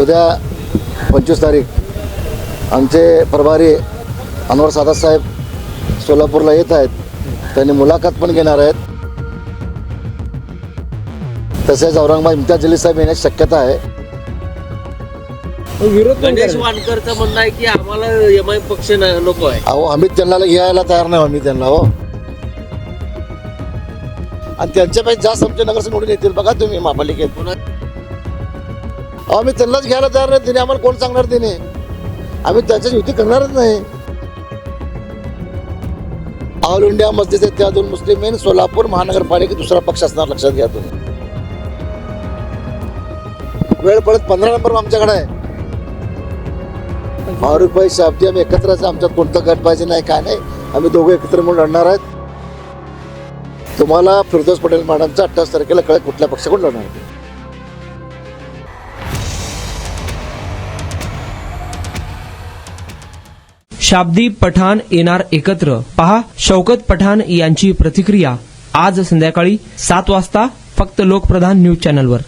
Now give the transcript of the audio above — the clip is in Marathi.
उद्या 25 तारीख आमचे प्रभारी अनवर सादात साहेब सोलापूरला येत आहेत. त्यांनी मुलाखत पण घेणार आहेत. तसेच औरंगाबाद इम्तियाज जलील साहेब येण्याची शक्यता आहे. गणेश वानकरचं म्हणणं आहे की आम्हाला एमआय पक्ष नको आहे. अहो आम्ही त्यांना घ्यायला तयार नाही. आम्ही त्यांना हो आणि त्यांच्यापैकी जास्त आमचे नगरसेवक निवडून येतील बघा तुम्ही महापालिकेत. अहो आम्ही त्यांनाच घ्यायला तयार नाही. तिने आम्हाला कोण सांगणार तिने. आम्ही त्यांच्याच युती करणारच नाही. ऑल इंडिया मस्जिद इत्तेहादुल मुस्लिमीन सोलापूर महानगरपालिकेत दुसरा पक्ष असणार, लक्षात घ्या तुम्ही. वेळ पडत 15 नंबर आमच्याकडे आहे. फारुखभाई शाब्दी आम्ही एकत्रच. आमच्यात कोणतं गट पाहिजे नाही काय नाही. आम्ही दोघे एकत्र म्हणून लढणार आहेत. तुम्हाला फिरदौस पटेल मॅडमचा 28 तारखेला कळेल कुठल्या पक्षाकडून लढणार. शाब्दी पठाण येणार एकत्र. पहा शौकत पठाण यांची प्रतिक्रिया आज संध्याकाळी 7 वाजता फक्त लोकप्रधान न्यूज चॅनलवर.